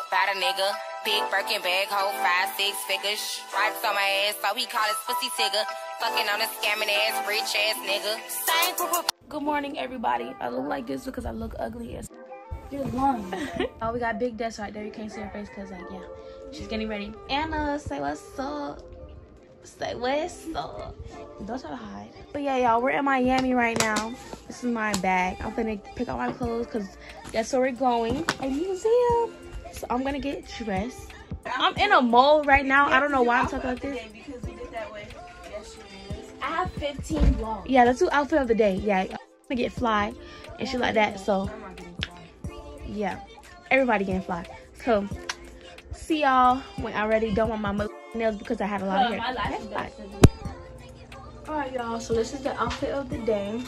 up about a nigga. Big Birkin bag, hold 5-6 figures. Stripes on my ass, so he call his pussy tigger. Fucking on a scamming ass, rich ass nigga. Same group of. Good morning, everybody. I look like this because I look ugly as. You're lying. Oh, we got Big Des right there. You can't see her face because, like, yeah, she's getting ready. Anna, say what's up. Say what's up. Don't try to hide. But yeah, y'all, we're in Miami right now. This is my bag. I'm gonna pick out my clothes because that's where we're going. A museum. So I'm gonna get dressed. I'm in a mall right now. I don't know why I'm talking like this. Because we did that way yesterday. I have 15 vlogs. Yeah, the 2 outfit of the day. Yeah, I'm gonna get fly and shit like that. So yeah, everybody getting fly. So see y'all when I'm ready. Don't want my nails because I had a lot of hair. Alright, y'all, so this is the outfit of the day.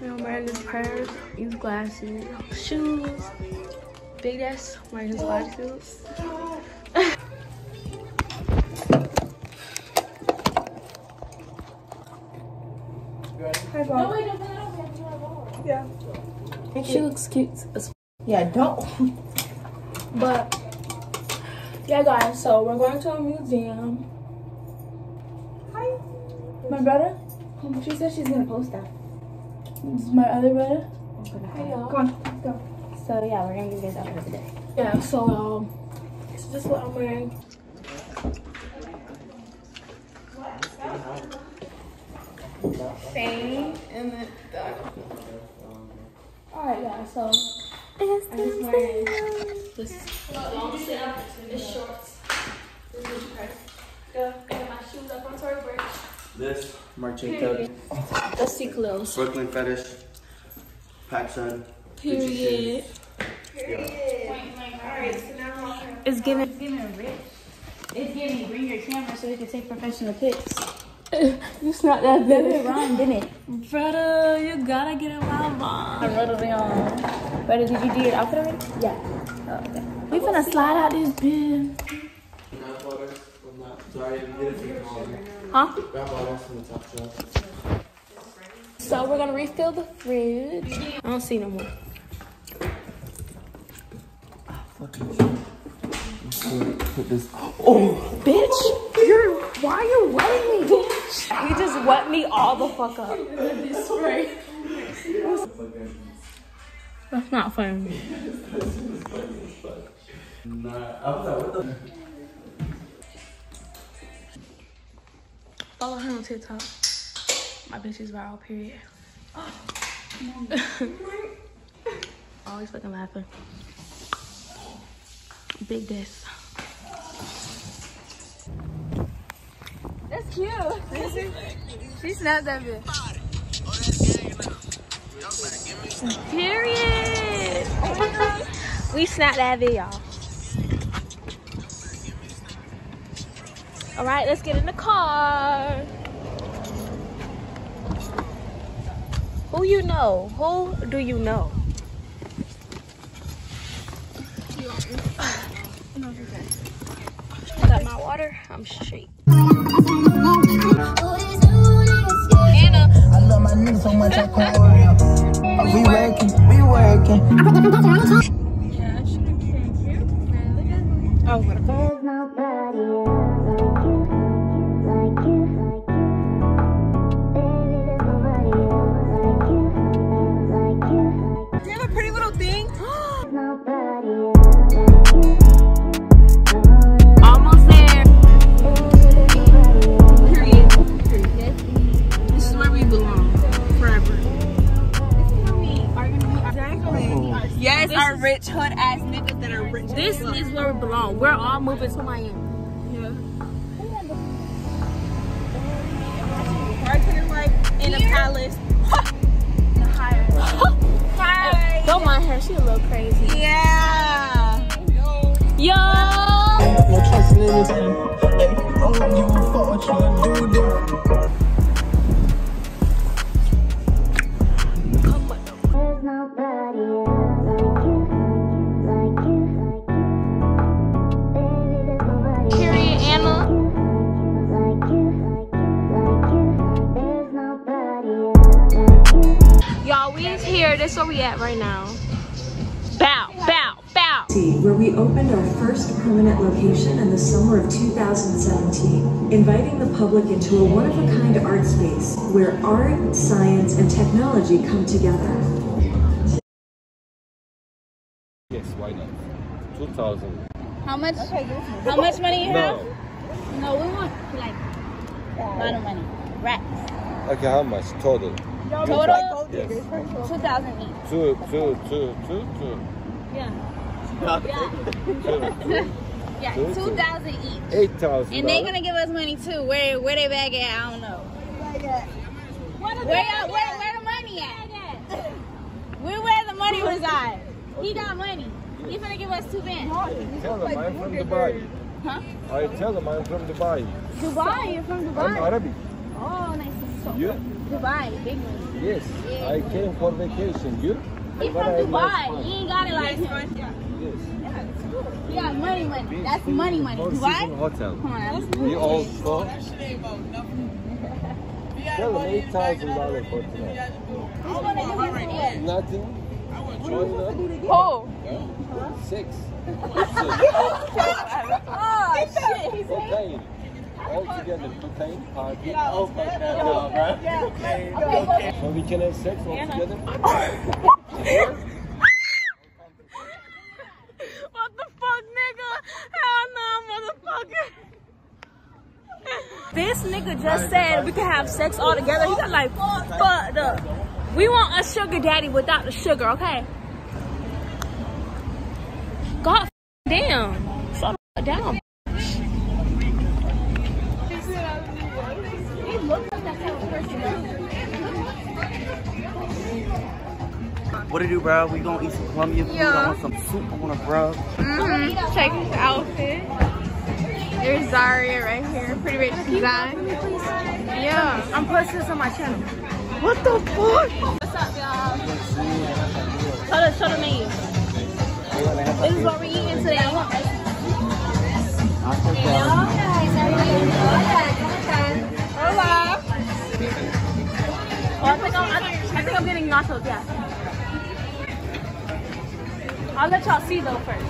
I'm wearing this purse, these glasses, shoes. Big Des wearing his glasses. Hi, Bob. No, wait, don't. Yeah. She looks cute as Yeah, don't. But yeah, guys, so we're going to a museum. Hi. My brother? She said she's gonna post that. This is my other brother. Hey, y'all. Come on, let's go. So yeah, we're gonna give you guys outfit of the day. Yeah, so this is what I'm wearing. Same and then alright, yeah, so I'm just wearing this long sleeve, this shorts, this Gucci purse. Got my shoes up on Tory Burch. This, Marc Jacob. Let's see clothes. Brooklyn Fetish. PacSun. Period. It's giving rich. It's giving bring your camera so you can take professional pics. It's not that bad. It rhymed, didn't it? Brother, you gotta get in my mind. I wrote it on. Brother, did you do your outfit already? Yeah. Oh, okay. We finna slide out this bin. Huh? So we're gonna refill the fridge. I don't see no more. Put this. Oh, bitch! Why are you wetting me, bitch? You just wet me all the fuck up. That's not funny. Nah, I was like, what the? Follow her on TikTok. My bitch is viral, period. Always fucking laughing. Big Des. That's cute. She snapped that bitch. Period. Oh my God. We snapped that video. All right, let's get in the car. Who you know? Who do you know? Got my water. I'm straight. Anna. I love my niggas so much I can't worry. We working. Yeah, I should have came here. Oh, what a There's nobody else like you, like you, baby. There's nobody else like you, like you. You have a pretty little thing. There's nobody else like you. almost there. Period. This is where we belong forever. Yes, our rich hood ass niggas that are rich. This is where we belong. We're all moving to Miami. Right here, like in a palace. Hi. Don't mind her. She a little crazy. Yeah. Yo. No trust in anything. Hey, I don't give a fuck what you do there. There's nobody else like you, like you, baby. There's nobody Period, Anna. like you, like you. There's nobody else like you. Y'all, we is here. This is where we at right now. Bow, bow, bow. DC, where we opened our first permanent location in the summer of 2017, inviting the public into a one-of-a-kind art space where art, science, and technology come together. Yes, why not? 2,000. How much? How much money you have? No, we want like a lot of money. Racks. Okay, how much total? Total? Yes. 2,000 each. Two. Yeah. Yeah, Two. 2,000 each. 8,000. And they're gonna give us money too. Where they bag at? I don't know. Where the money at? Where the money resides? He got money. He's gonna give us 2 bands. Tell them I'm from Dubai. Huh? I tell them I'm from Dubai. Dubai? You're from Dubai? I'm Arabic. Oh, nice. So You? Dubai, big money. Yes. Yeah. I came for vacation. You? He's from Dubai. You ain't got it like him. Yes. You got money. That's money. Dubai? Hotel. Come on, that's We also tell them $8,000 for tonight. Nothing. Oh. 6. Oh, shit. Cocaine. All together. Cocaine, party. Oh, fuck that, no, bro. So we can have sex all together? What the fuck, nigga? Hell no, motherfucker. This nigga just said we can have sex all together. He got like fucked up. We want a sugar daddy without the sugar, okay? God damn. Shut down. What to do, bro? We gonna eat some Colombian food. I want some soup. I want a bro. Check his outfit. There's Zaria right here. Pretty rich design. Yeah. I'm posting this on my channel. What the fuck? What's up, y'all? Show the menu. This is what we're eating today. Hola. Oh, I think I'm getting nachos, yeah. I'll let y'all see though first.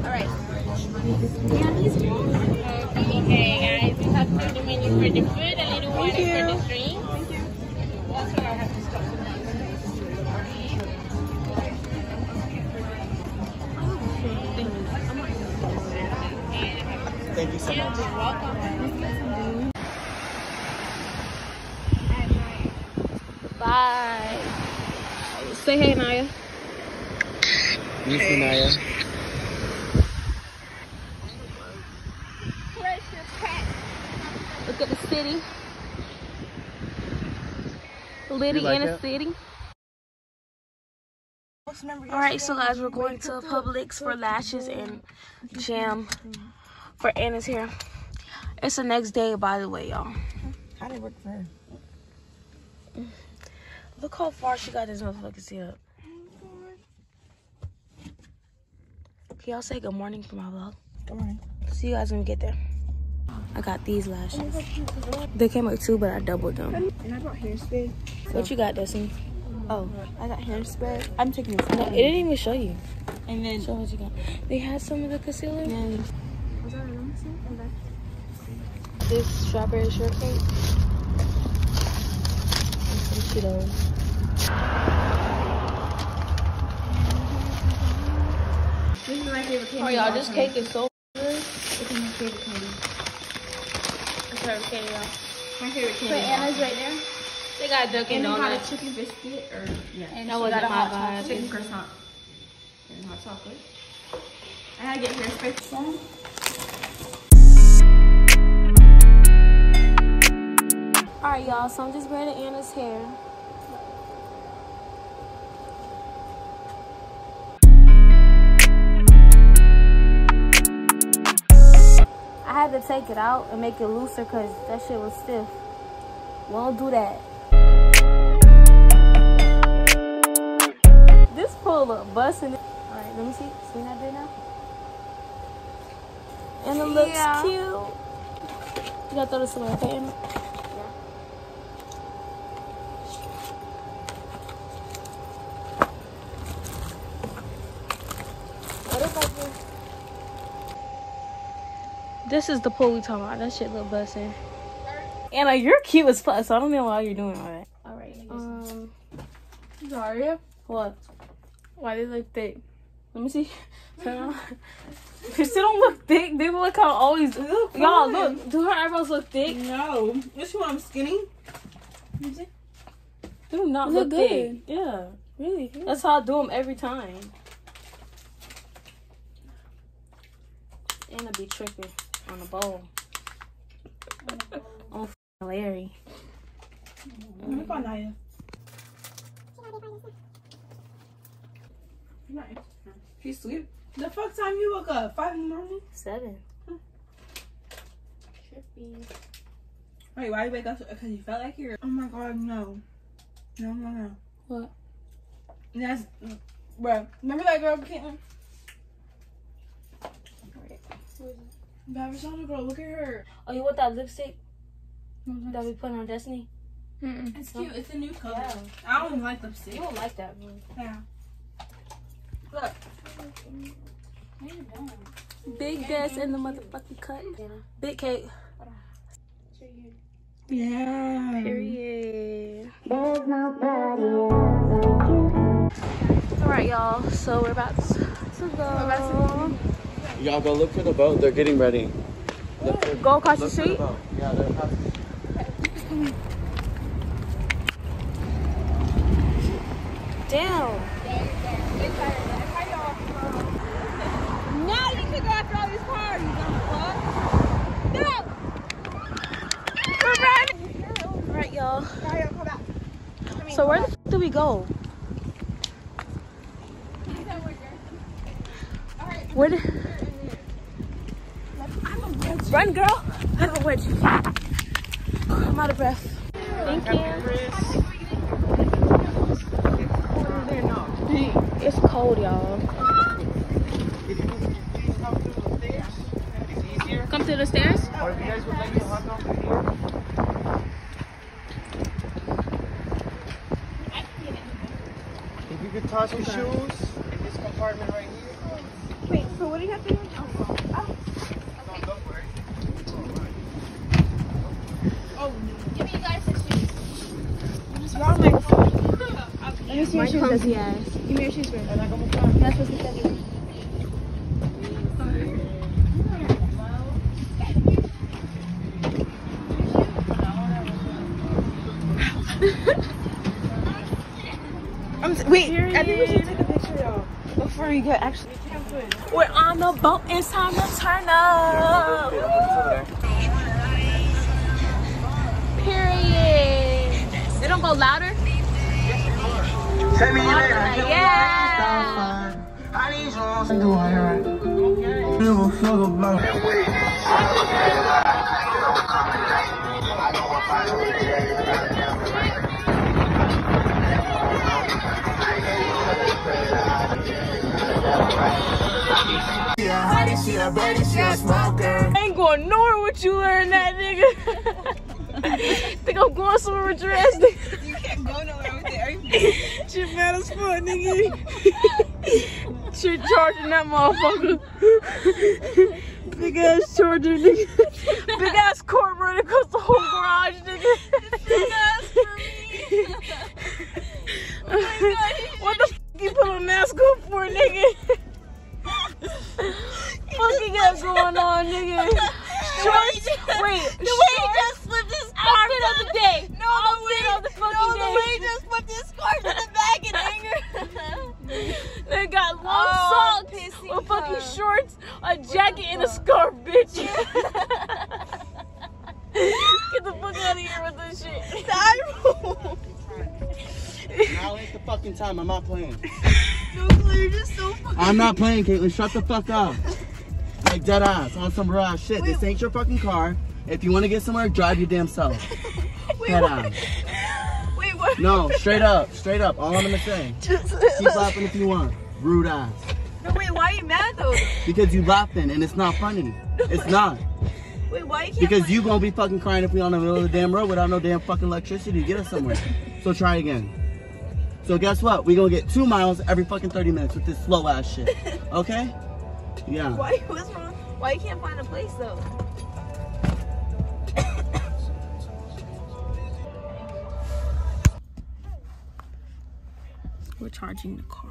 Alright. Okay, guys. We have the menu for the food, a little water for the drinks. Thank you. That's where I have to stop. Thank you so much. You're welcome. Bye. Say hey, Naya. You see Naya? Look at the city. Liddy like in that? a city. Alright, so guys, we're going to Publix for lashes and jam for Anna's hair. It's the next day, by the way, y'all. How did it work for her? Look how far she got this motherfucking seat up. Can y'all say good morning for my vlog? Good morning. See you guys when we get there. I got these lashes. They came with 2, but I doubled them. And I brought hairspray. What you got, Destiny? Oh, I got hairspray. I'm taking this. No, it didn't even show you. And then Show what you got. They had some of the concealer. was that This strawberry shortcake. And some Cheetos. This is my favorite candy. Oh, y'all, this cake is so good. This is my favorite candy. It's her candy, y'all. My favorite candy. But Anna's right there. They got Dunkin' And we got a Donuts. chicken biscuit, or yeah. And That she wasn't got a my hot vibe. chocolate, chicken croissant, and hot chocolate. I had to get hairspray from. Alright, y'all, so I'm just braiding Anna's hair. I had to take it out and make it looser because that shit was stiff. Won't do that. This pole look busting. Alright, let me see. See that bit now? And it looks cute. You gotta throw this away, okay? Anna? This is the pole we talking about. That shit look busting. And like, you're cute as fuck, so I don't know why you're doing all that. Alright. Sorry. What? Why they look thick? Let me see. Turn on. They still don't look thick. They look how always. Y'all look. Do her eyebrows look thick? No. This one I'm skinny. They do not look thick. Yeah. Really? That's how I do them every time. And I be tripping on the bowl. On Larry. Let me call Naya. She's sweet. The fuck time you woke up? 5 in the morning? 7. Trippy. Wait, why you wake up? Because you felt like you're. Oh my god, no. No. What? That's. Bro, remember that girl, Caitlin? That Arizona girl, look at her. Oh, you want that lipstick that we put on Destiny? It's cute. It's a new color. Yeah. I don't even like lipstick. You don't like that one. Yeah. Look. Big Des in the motherfucking cut. Big cake. Yeah. Period. There's nobody else like you. Alright, y'all. So we're about to go. Y'all go look for the boat. They're getting ready. Go across the street? Yeah, they're passing. Damn. Now you can go after all these cars, you dumb fuck. No! We're running! Alright, y'all. Come back. So where the f do we go? Where the... Run, girl! I don't wedge. I'm out of breath. Thank you. It's cold, y'all. Come to the stairs? Or if you guys would like to hop off here. If you could toss your shoes in this compartment right here. Wait, so what do you have to do? Give me you guys the shoes. What's wrong with Let me see your shoes. Yes. Give me your shoes first. That's what's the Wait, I think we should take a picture, y'all, before you get actually. We're on the boat. It's time to turn up. Period. They don't go louder? Send me later. Yeah. I need you. Do I hear it? Give a fuck about it. I ain't going nowhere with you learn that, nigga. Think I'm going somewhere with your ass, nigga. You can't go nowhere with it. Shit mad as fuck, nigga. Shit charging that motherfucker. Big ass charger, nigga. Big ass cord running across the whole garage, nigga. Big ass for me. Oh my God. What the f you put a mask on for, nigga? What you got going on, nigga? Shorts? Wait, The way he just flipped his scarf outfit of the day. No, Outfit of the fucking the way day. he just put this scarf in the bag in anger. They got long socks with fucking shorts, a jacket, and a scarf, bitch. Get the fuck out of here with this shit. Now ain't the fucking time. I'm not playing. No, you're just so fucking. I'm not playing, Caitlin. Shut the fuck up. Like dead ass on some raw shit. This ain't your fucking car. If you want to get somewhere, drive your damn self. Dead ass. Wait, No, straight up. All I'm gonna say. Keep laughing if you want. Rude ass. No, wait, why are you mad though? Because you laughing and it's not funny. It's not. Wait, why you can't? Because you gonna be fucking crying if we on the middle of the damn road without no damn fucking electricity to get us somewhere. So try again. So guess what? We gonna get 2 miles every fucking 30 minutes with this slow ass shit. Okay? Yeah. What's wrong? Why you can't find a place though? We're charging the car.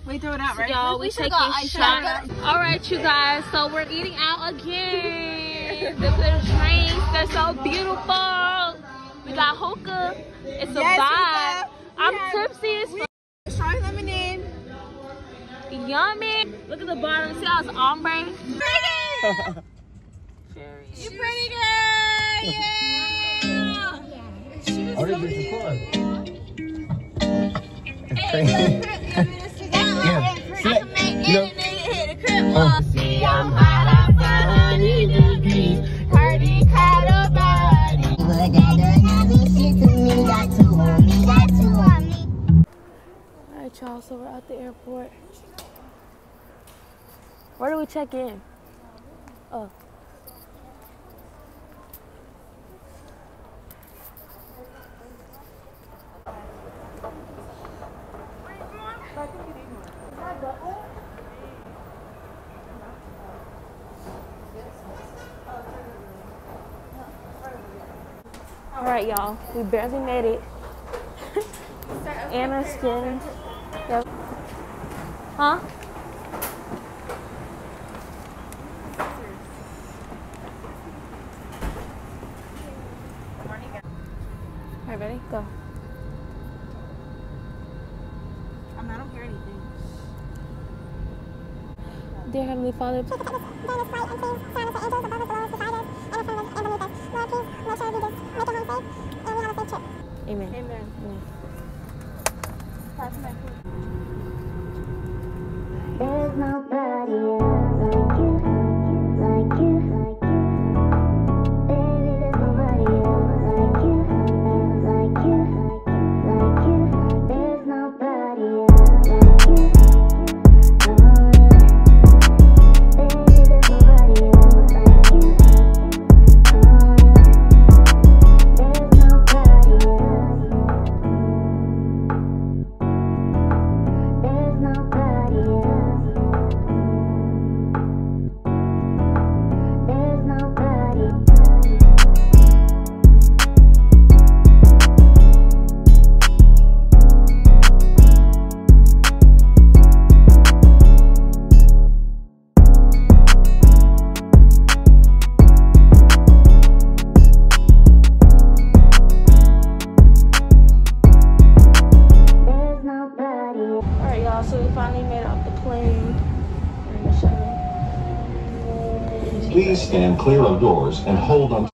We throw it out, right? Y'all, we taking shots. All right, you guys. So we're eating out again. The little drinks, they're so beautiful. We got hookah. It's a vibe. I'm tipsy as fuck. Strawberry lemonade. Yummy. Look at the bottom. See how it's ombre? You pretty girl. Yeah. Oh, this is fun. Alright, y'all, so we're at the airport. Where do we check in? Oh. All right, y'all, we barely made it. Anna's skin. Yep. Huh? All right, ready? Go. I don't hear anything. Dear Heavenly Father, Amen. Amen. There's nobody else like you, like you, baby. There's nobody else like you, like you, like you. There's nobody else like you. Oh yeah, baby. There's nobody else like you. Oh yeah, there's nobody else. There's nobody else. There's nobody. There's nobody. all right, y'all, so we finally made it off the plane. We're in the shuttle. Please stand clear of doors and hold on.